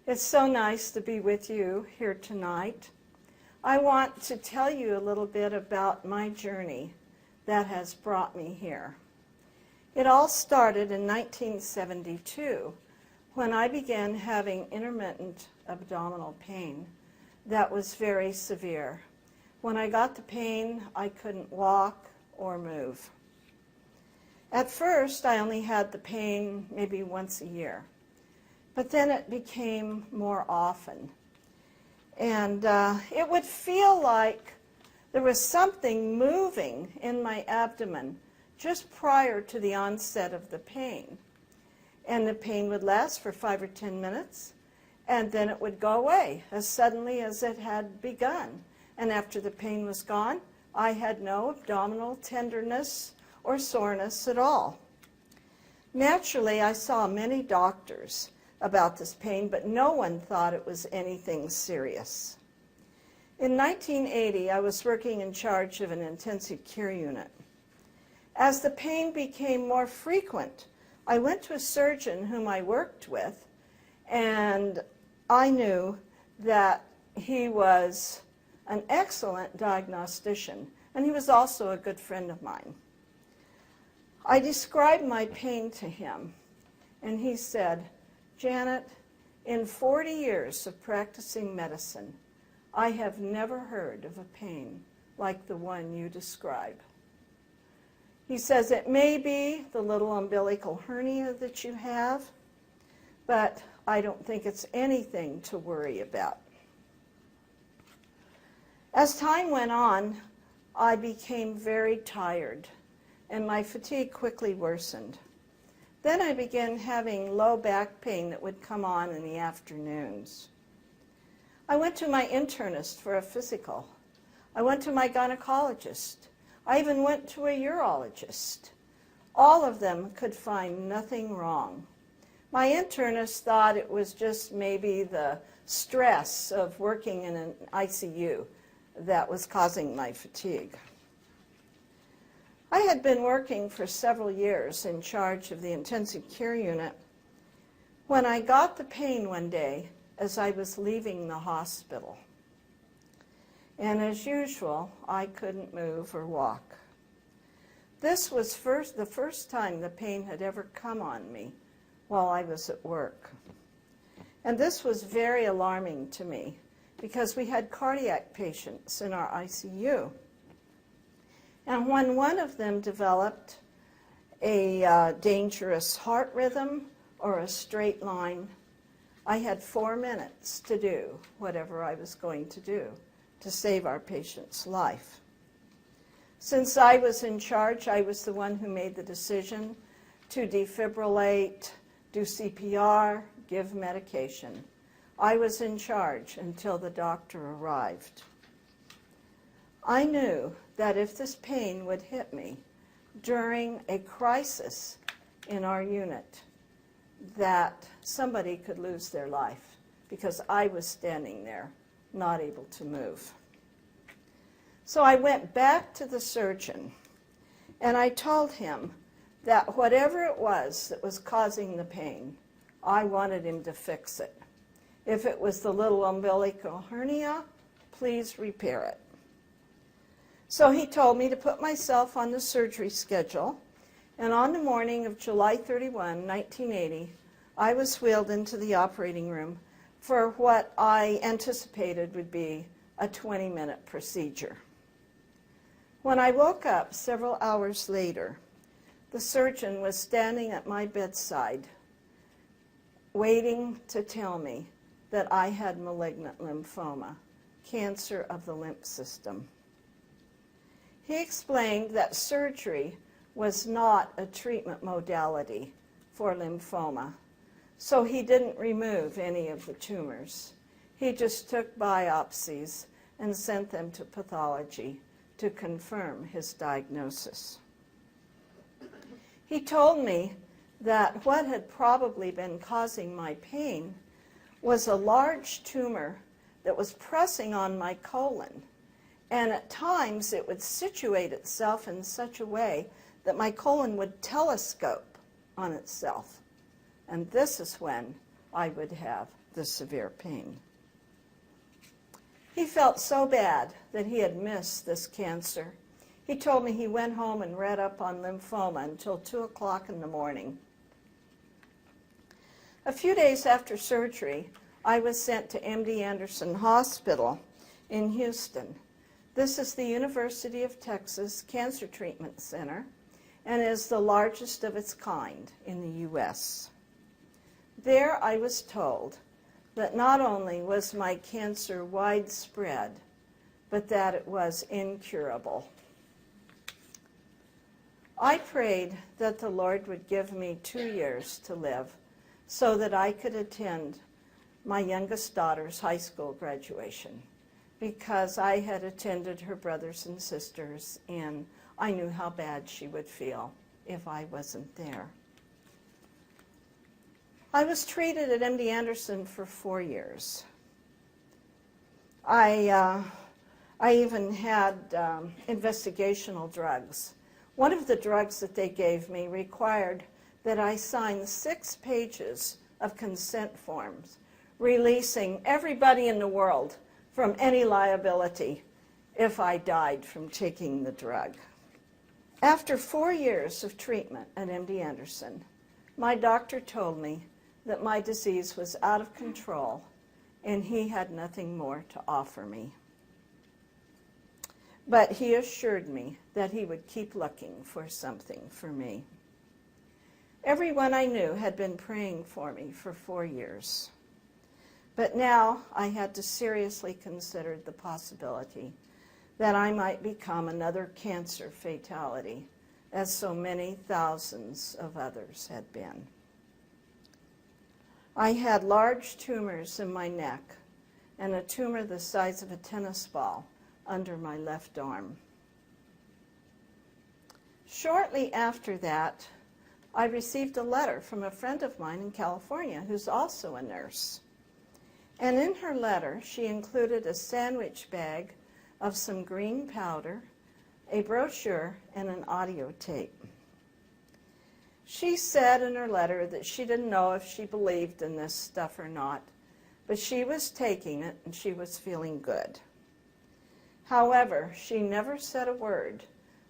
It's so nice to be with you here tonight. I want to tell you a little bit about my journey that has brought me here. It all started in 1972 when I began having intermittent abdominal pain that was very severe. When I got the pain, I couldn't walk or move. At first, I only had the pain maybe once a year. But then it became more often. And it would feel like there was something moving in my abdomen just prior to the onset of the pain. And the pain would last for 5 or 10 minutes, and then it would go away as suddenly as it had begun. And after the pain was gone, I had no abdominal tenderness or soreness at all. Naturally, I saw many doctors about this pain, but no one thought it was anything serious. In 1980, I was working in charge of an intensive care unit. As the pain became more frequent, I went to a surgeon whom I worked with, and I knew that he was an excellent diagnostician, and he was also a good friend of mine. I described my pain to him, and he said, "Janet, in 40 years of practicing medicine, I have never heard of a pain like the one you describe." He says, "It may be the little umbilical hernia that you have, but I don't think it's anything to worry about." As time went on, I became very tired, and my fatigue quickly worsened. Then I began having low back pain that would come on in the afternoons. I went to my internist for a physical. I went to my gynecologist. I even went to a urologist. All of them could find nothing wrong. My internist thought it was just maybe the stress of working in an ICU that was causing my fatigue. I had been working for several years in charge of the intensive care unit when I got the pain one day as I was leaving the hospital. And as usual, I couldn't move or walk. This was the first time the pain had ever come on me while I was at work. And this was very alarming to me because we had cardiac patients in our ICU. And when one of them developed a dangerous heart rhythm or a straight line, I had 4 minutes to do whatever I was going to do to save our patient's life. Since I was in charge, I was the one who made the decision to defibrillate, do CPR, give medication. I was in charge until the doctor arrived. I knew that if this pain would hit me during a crisis in our unit, that somebody could lose their life because I was standing there, not able to move. So I went back to the surgeon, and I told him that whatever it was that was causing the pain, I wanted him to fix it. If it was the little umbilical hernia, please repair it. So he told me to put myself on the surgery schedule, and on the morning of July 31, 1980, I was wheeled into the operating room for what I anticipated would be a 20-minute procedure. When I woke up several hours later, the surgeon was standing at my bedside, waiting to tell me that I had malignant lymphoma, cancer of the lymph system. He explained that surgery was not a treatment modality for lymphoma, so he didn't remove any of the tumors. He just took biopsies and sent them to pathology to confirm his diagnosis. He told me that what had probably been causing my pain was a large tumor that was pressing on my colon, and at times it would situate itself in such a way that my colon would telescope on itself. And this is when I would have the severe pain. He felt so bad that he had missed this cancer. He told me he went home and read up on lymphoma until 2 o'clock in the morning. A few days after surgery, I was sent to MD Anderson Hospital in Houston. This is the University of Texas Cancer Treatment Center and is the largest of its kind in the U.S. There I was told that not only was my cancer widespread, but that it was incurable. I prayed that the Lord would give me 2 years to live so that I could attend my youngest daughter's high school graduation, because I had attended her brothers and sisters, and I knew how bad she would feel if I wasn't there. I was treated at MD Anderson for 4 years. I even had investigational drugs. One of the drugs that they gave me required that I sign 6 pages of consent forms, releasing everybody in the world from any liability if I died from taking the drug. After 4 years of treatment at MD Anderson, my doctor told me that my disease was out of control and he had nothing more to offer me. But he assured me that he would keep looking for something for me. Everyone I knew had been praying for me for 4 years. But now I had to seriously consider the possibility that I might become another cancer fatality, as so many thousands of others had been. I had large tumors in my neck and a tumor the size of a tennis ball under my left arm. Shortly after that, I received a letter from a friend of mine in California who's also a nurse. And in her letter, she included a sandwich bag of some green powder, a brochure, and an audio tape. She said in her letter that she didn't know if she believed in this stuff or not, but she was taking it and she was feeling good. However, she never said a word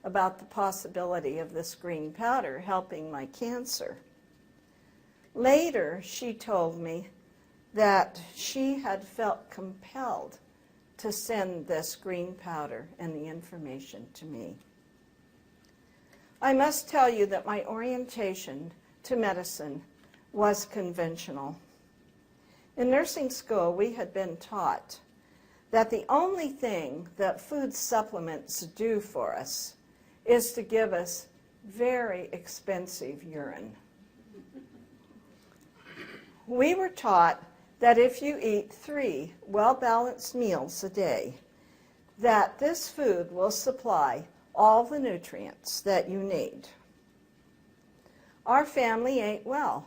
about the possibility of this green powder helping my cancer. Later, she told me that she had felt compelled to send this green powder and the information to me. I must tell you that my orientation to medicine was conventional. In nursing school, we had been taught that the only thing that food supplements do for us is to give us very expensive urine. We were taught that if you eat 3 well-balanced meals a day, that this food will supply all the nutrients that you need. Our family ate well.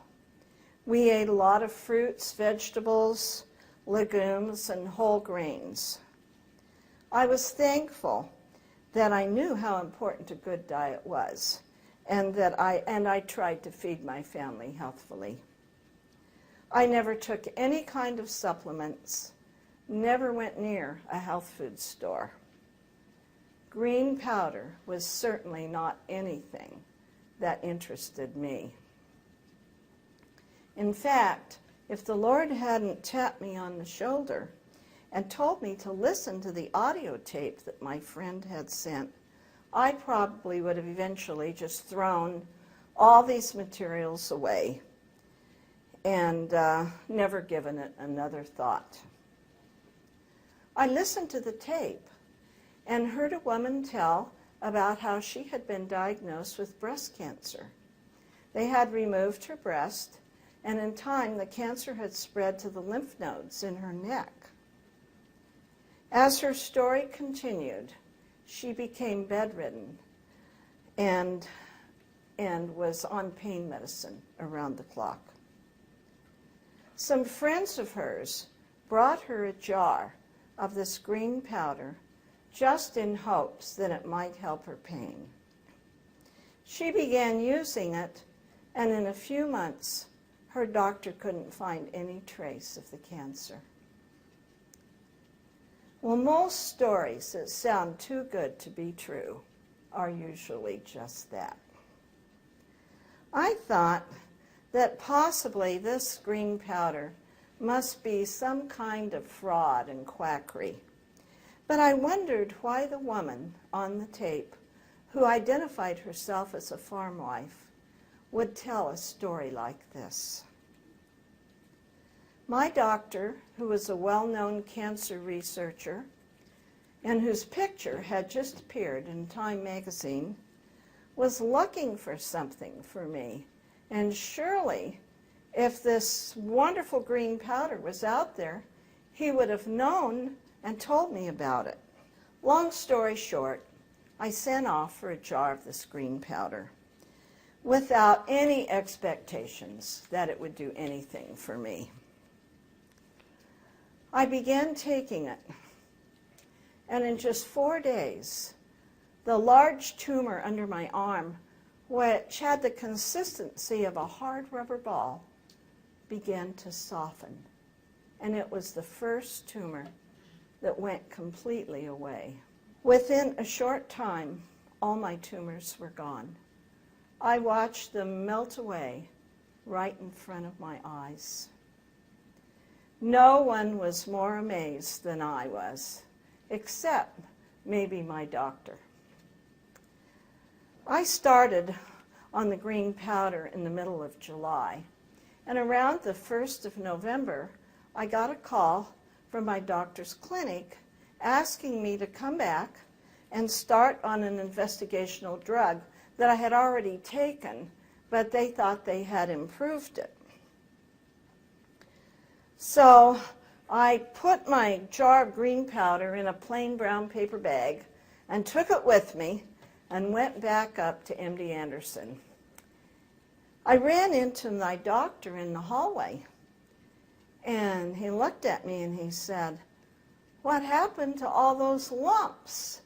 We ate a lot of fruits, vegetables, legumes, and whole grains. I was thankful that I knew how important a good diet was, and that I tried to feed my family healthfully. I never took any kind of supplements, never went near a health food store. Green powder was certainly not anything that interested me. In fact, if the Lord hadn't tapped me on the shoulder and told me to listen to the audio tape that my friend had sent, I probably would have eventually just thrown all these materials away and never given it another thought. I listened to the tape and heard a woman tell about how she had been diagnosed with breast cancer. They had removed her breast, and in time the cancer had spread to the lymph nodes in her neck. As her story continued, she became bedridden and was on pain medicine around the clock. Some friends of hers brought her a jar of this green powder just in hopes that it might help her pain. She began using it, and in a few months, her doctor couldn't find any trace of the cancer. Well, most stories that sound too good to be true are usually just that. I thought that possibly this green powder must be some kind of fraud and quackery. But I wondered why the woman on the tape, who identified herself as a farm wife, would tell a story like this. My doctor, who was a well-known cancer researcher and whose picture had just appeared in Time magazine, was looking for something for me. And surely, if this wonderful green powder was out there, he would have known and told me about it. Long story short, I sent off for a jar of this green powder without any expectations that it would do anything for me. I began taking it, and in just 4 days, the large tumor under my arm, which had the consistency of a hard rubber ball, began to soften. And it was the first tumor that went completely away. Within a short time, all my tumors were gone. I watched them melt away right in front of my eyes. No one was more amazed than I was, except maybe my doctor. I started on the green powder in the middle of July, and around the 1st of November, I got a call from my doctor's clinic asking me to come back and start on an investigational drug that I had already taken, but they thought they had improved it. So I put my jar of green powder in a plain brown paper bag and took it with me and went back up to MD Anderson. I ran into my doctor in the hallway, and he looked at me and he said, "What happened to all those lumps?"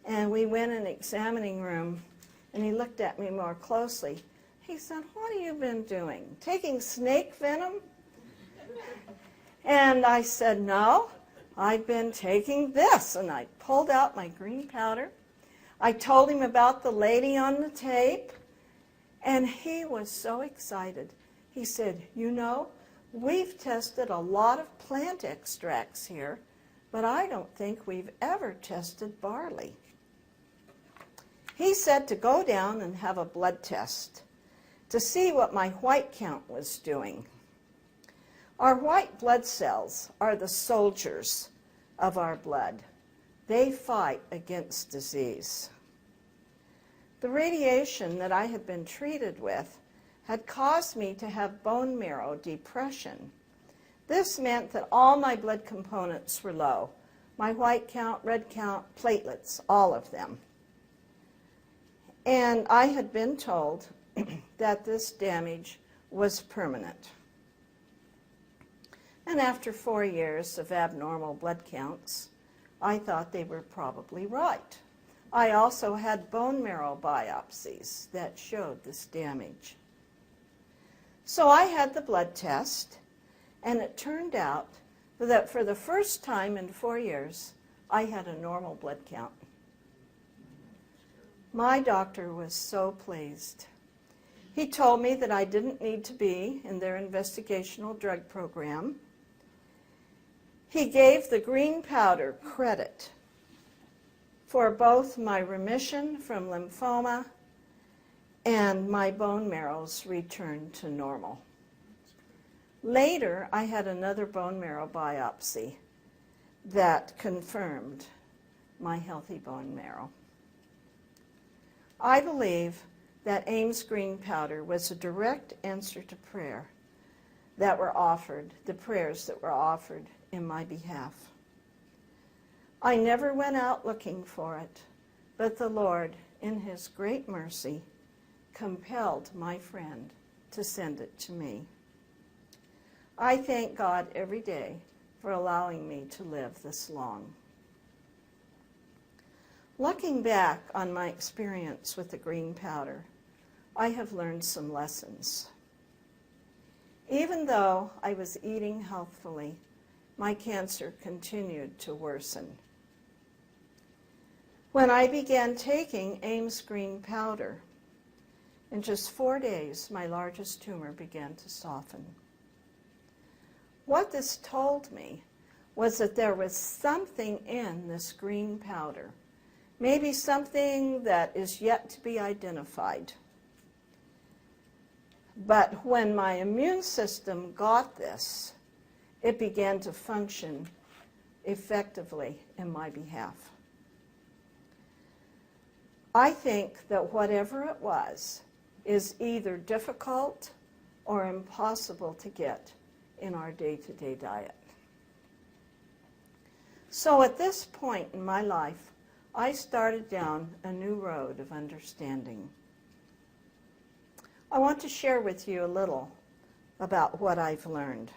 And we went in the examining room, and he looked at me more closely. He said, "What have you been doing? Taking snake venom?" And I said, "No, I've been taking this." And I pulled out my green powder. I told him about the lady on the tape, and he was so excited. He said, "You know, we've tested a lot of plant extracts here, but I don't think we've ever tested barley." He said to go down and have a blood test to see what my white count was doing. Our white blood cells are the soldiers of our blood. They fight against disease. The radiation that I had been treated with had caused me to have bone marrow depression. This meant that all my blood components were low. My white count, red count, platelets, all of them. And I had been told that this damage was permanent. And after 4 years of abnormal blood counts, I thought they were probably right. I also had bone marrow biopsies that showed this damage. So I had the blood test, and it turned out that for the first time in 4 years, I had a normal blood count. My doctor was so pleased. He told me that I didn't need to be in their investigational drug program. He gave the green powder credit for both my remission from lymphoma and my bone marrow's return to normal. Later, I had another bone marrow biopsy that confirmed my healthy bone marrow. I believe that Ames green powder was a direct answer to prayer that were offered, the prayers that were offered in my behalf. I never went out looking for it, but the Lord, in His great mercy, compelled my friend to send it to me. I thank God every day for allowing me to live this long. Looking back on my experience with the green powder, I have learned some lessons. Even though I was eating healthfully, my cancer continued to worsen. When I began taking Ames green powder, in just 4 days, my largest tumor began to soften. What this told me was that there was something in this green powder, maybe something that is yet to be identified. But when my immune system got this, it began to function effectively in my behalf. I think that whatever it was is either difficult or impossible to get in our day-to-day diet. So at this point in my life, I started down a new road of understanding. I want to share with you a little about what I've learned.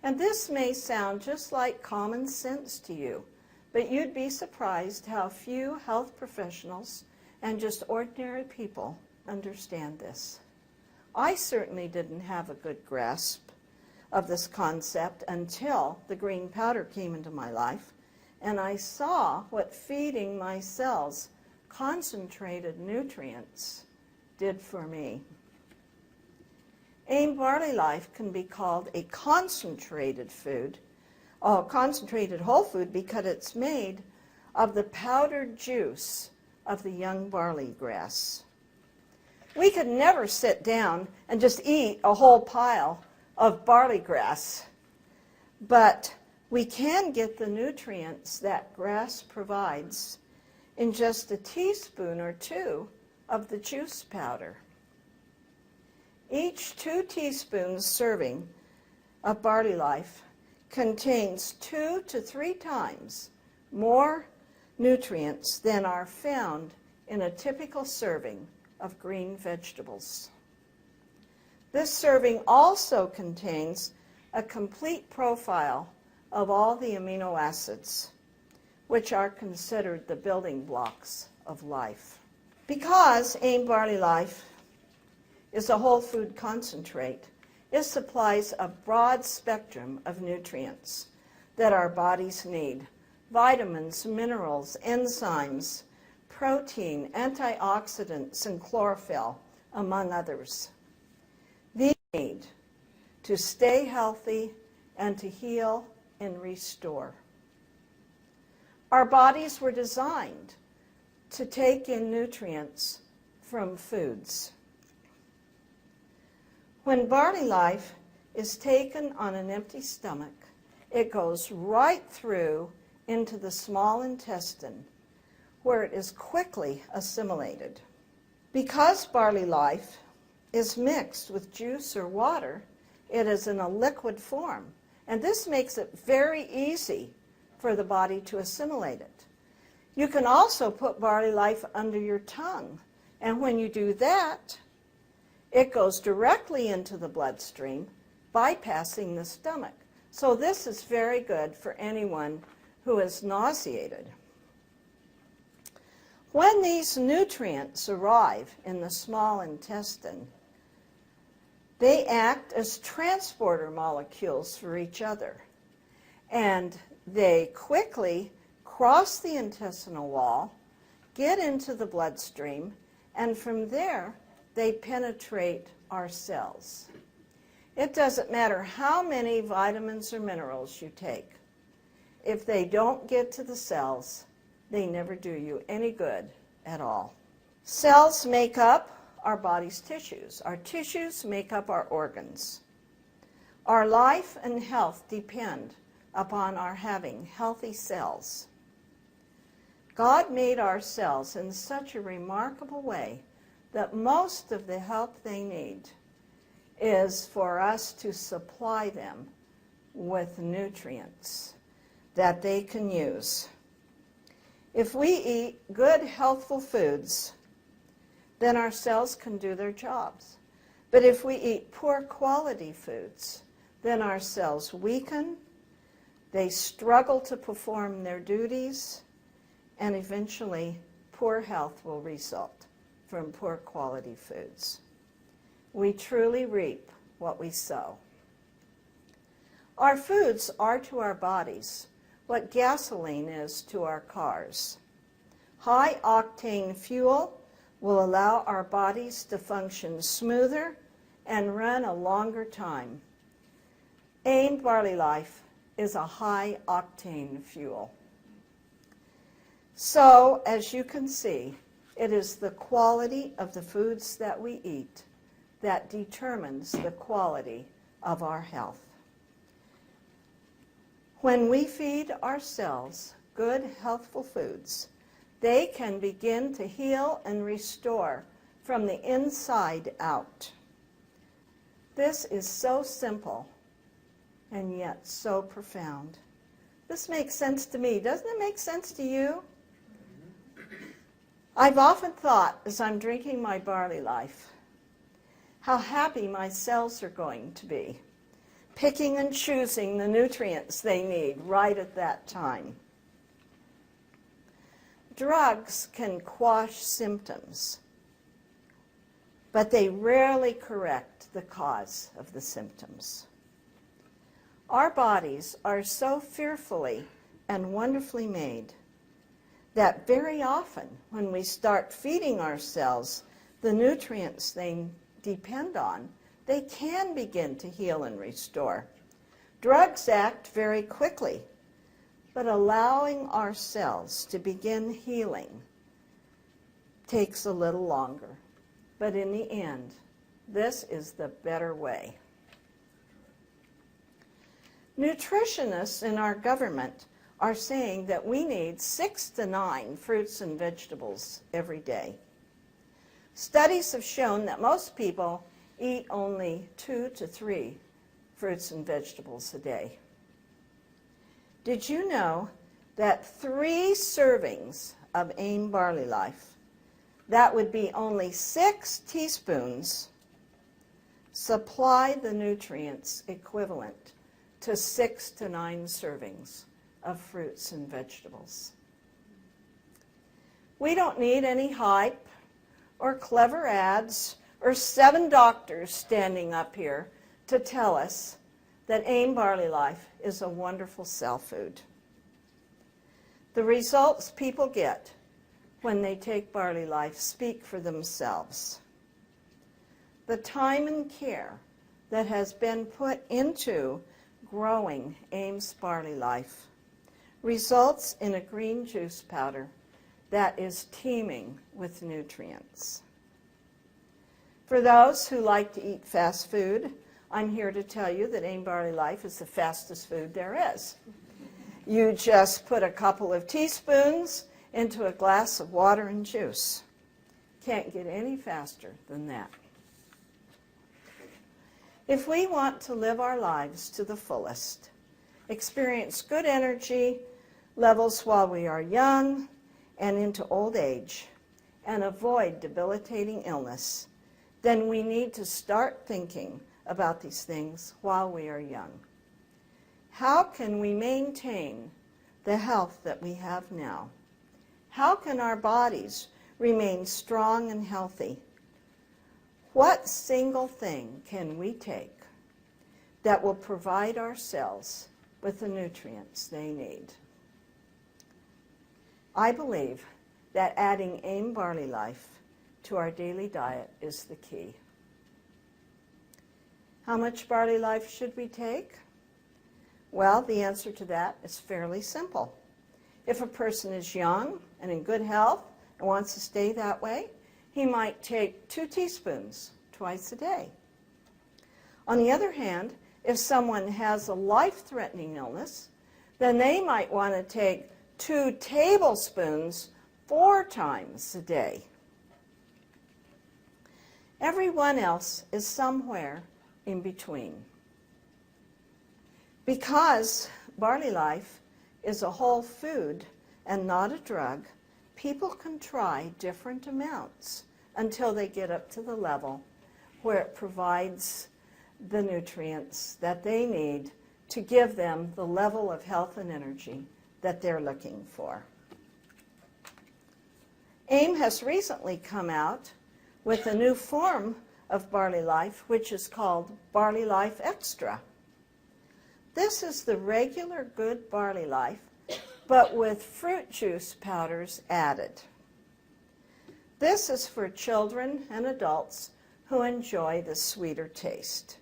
And this may sound just like common sense to you, but you'd be surprised how few health professionals and just ordinary people understand this. I certainly didn't have a good grasp of this concept until the green powder came into my life, and I saw what feeding my cells concentrated nutrients did for me. AIM barley life can be called a concentrated food, concentrated whole food, because it's made of the powdered juice of the young barley grass. We could never sit down and just eat a whole pile of barley grass, but we can get the nutrients that grass provides in just a teaspoon or two of the juice powder. Each 2 teaspoons serving of barley life contains 2 to 3 times more nutrients than are found in a typical serving of green vegetables. This serving also contains a complete profile of all the amino acids, which are considered the building blocks of life. Because AIM barley life is a whole food concentrate, it supplies a broad spectrum of nutrients that our bodies need: vitamins, minerals, enzymes, protein, antioxidants, and chlorophyll, among others. These need to stay healthy and to heal and restore. Our bodies were designed to take in nutrients from foods. When barley life is taken on an empty stomach, it goes right through into the small intestine, where it is quickly assimilated. Because barley life is mixed with juice or water, it is in a liquid form, and this makes it very easy for the body to assimilate it. You can also put barley life under your tongue, and when you do that, it goes directly into the bloodstream, bypassing the stomach. So this is very good for anyone who is nauseated. When these nutrients arrive in the small intestine, they act as transporter molecules for each other, and they quickly cross the intestinal wall, get into the bloodstream, and from there they penetrate our cells. It doesn't matter how many vitamins or minerals you take. If they don't get to the cells, they never do you any good at all. Cells make up our body's tissues. Our tissues make up our organs. Our life and health depend upon our having healthy cells. God made our cells in such a remarkable way that most of the help they need is for us to supply them with nutrients that they can use. If we eat good, healthful foods, then our cells can do their jobs. But if we eat poor quality foods, then our cells weaken, they struggle to perform their duties, and eventually poor health will result from poor quality foods. We truly reap what we sow. Our foods are to our bodies what gasoline is to our cars. High-octane fuel will allow our bodies to function smoother and run a longer time. AIM Barley Life is a high-octane fuel. So, as you can see, it is the quality of the foods that we eat that determines the quality of our health. When we feed ourselves good, healthful foods, they can begin to heal and restore from the inside out. This is so simple and yet so profound. This makes sense to me. Doesn't it make sense to you? I've often thought, as I'm drinking my Barley Life, how happy my cells are going to be, picking and choosing the nutrients they need right at that time. Drugs can quash symptoms, but they rarely correct the cause of the symptoms. Our bodies are so fearfully and wonderfully made that very often when we start feeding ourselves the nutrients they depend on, they can begin to heal and restore. Drugs act very quickly, but allowing our cells to begin healing takes a little longer. But in the end, this is the better way. Nutritionists in our government are saying that we need 6 to 9 fruits and vegetables every day. Studies have shown that most people eat only 2 to 3 fruits and vegetables a day. Did you know that 3 servings of AIM Barley Life, that would be only 6 teaspoons, supply the nutrients equivalent to 6 to 9 servings of fruits and vegetables? We don't need any hype or clever ads or 7 doctors standing up here to tell us that AIM Barley Life is a wonderful cell food. The results people get when they take Barley Life speak for themselves. The time and care that has been put into growing AIM's Barley Life results in a green juice powder that is teeming with nutrients. For those who like to eat fast food, I'm here to tell you that AIM Barley Life is the fastest food there is. You just put a couple of teaspoons into a glass of water and juice. Can't get any faster than that. If we want to live our lives to the fullest, experience good energy levels while we are young and into old age, and avoid debilitating illness, then we need to start thinking about these things while we are young. How can we maintain the health that we have now? How can our bodies remain strong and healthy? What single thing can we take that will provide our cells with the nutrients they need? I believe that adding AIM Barley Life to our daily diet is the key. How much Barley Life should we take? Well, the answer to that is fairly simple. If a person is young and in good health and wants to stay that way, he might take 2 teaspoons twice a day. On the other hand, if someone has a life-threatening illness, then they might want to take 2 tablespoons 4 times a day. Everyone else is somewhere in between. Because Barley Life is a whole food and not a drug, people can try different amounts until they get up to the level where it provides the nutrients that they need to give them the level of health and energy that they're looking for. AIM has recently come out with a new form of Barley Life, which is called Barley Life Extra. This is the regular good barley life, but with fruit juice powders added. This is for children and adults who enjoy the sweeter taste,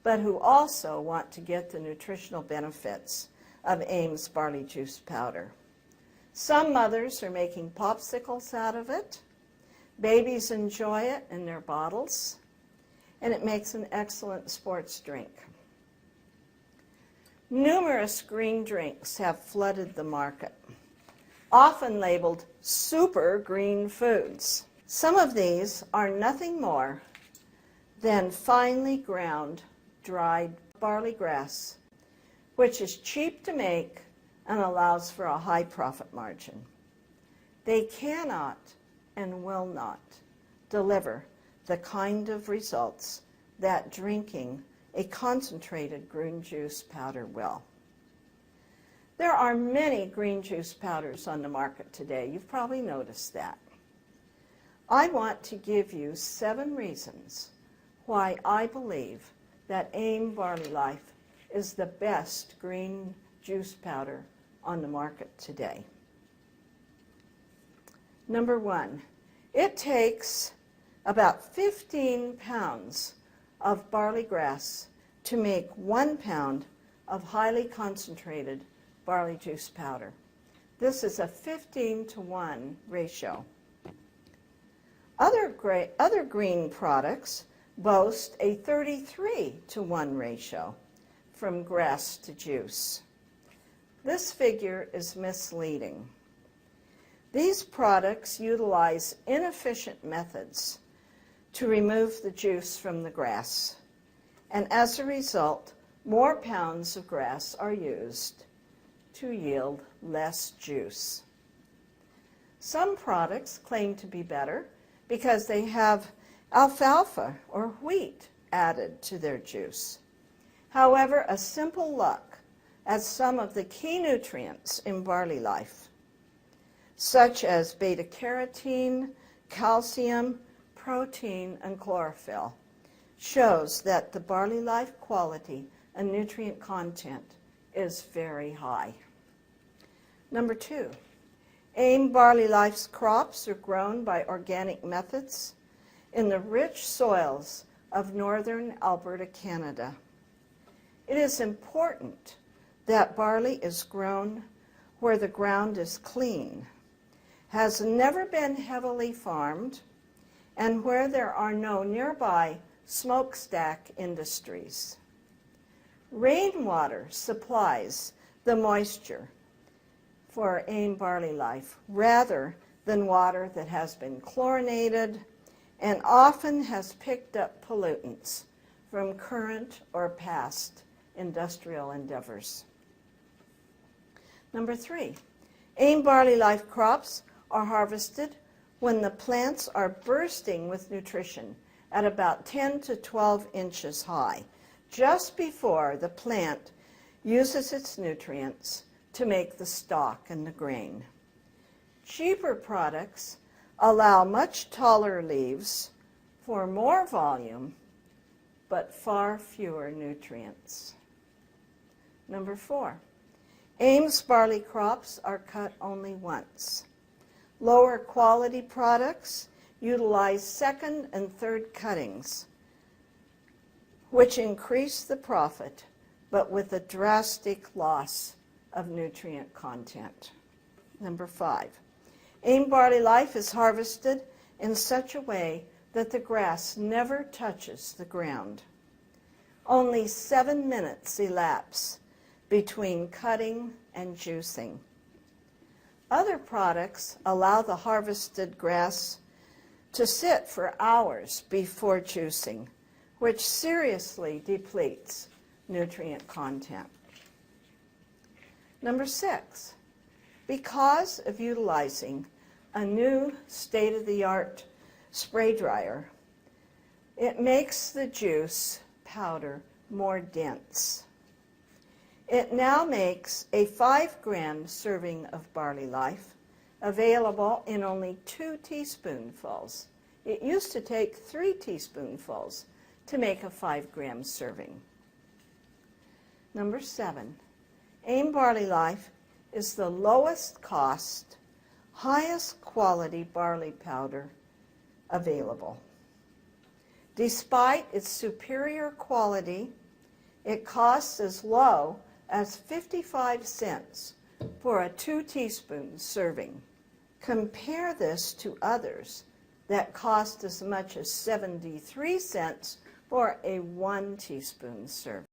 but who also want to get the nutritional benefits of Ames barley juice powder. Some mothers are making popsicles out of it. Babies enjoy it in their bottles, and it makes an excellent sports drink. Numerous green drinks have flooded the market, often labeled super green foods. Some of these are nothing more than finely ground dried barley grass, which is cheap to make and allows for a high profit margin. They cannot and will not deliver the kind of results that drinking a concentrated green juice powder will. There are many green juice powders on the market today. You've probably noticed that. I want to give you 7 reasons why I believe that Ames Barley Life is the best green juice powder on the market today. Number 1, it takes about 15 pounds of barley grass to make 1 pound of highly concentrated barley juice powder. This is a 15-to-1 ratio. Other green products boast a 33-to-1 ratio from grass to juice. This figure is misleading. These products utilize inefficient methods to remove the juice from the grass, and as a result, more pounds of grass are used to yield less juice. Some products claim to be better because they have alfalfa or wheat added to their juice. However, a simple look at some of the key nutrients in barley life, such as beta-carotene, calcium, protein, and chlorophyll, shows that the barley life quality and nutrient content is very high. Number 2, Ames Barley Life's crops are grown by organic methods in the rich soils of northern Alberta, Canada. It is important that barley is grown where the ground is clean, has never been heavily farmed, and where there are no nearby smokestack industries. Rainwater supplies the moisture for Ames Barley Life rather than water that has been chlorinated and often has picked up pollutants from current or past industrial endeavors. Number 3, Ames Barley Life crops are harvested when the plants are bursting with nutrition at about 10 to 12 inches high, just before the plant uses its nutrients to make the stalk and the grain. Cheaper products allow much taller leaves for more volume, but far fewer nutrients. Number 4, Ames barley crops are cut only once. Lower quality products utilize second and third cuttings, which increase the profit, but with a drastic loss of nutrient content. Number 5, Ames Barley Life is harvested in such a way that the grass never touches the ground. Only 7 minutes elapse between cutting and juicing. Other products allow the harvested grass to sit for hours before juicing, which seriously depletes nutrient content. Number 6, because of utilizing a new state-of-the-art spray dryer, it makes the juice powder more dense. It now makes a 5-gram serving of Barley Life available in only 2 teaspoonfuls. It used to take 3 teaspoonfuls to make a 5-gram serving. Number 7, AIM Barley Life is the lowest cost, highest quality barley powder available. Despite its superior quality, it costs as low as 55 cents for a 2 teaspoon serving. Compare this to others that cost as much as 73 cents for a 1 teaspoon serving.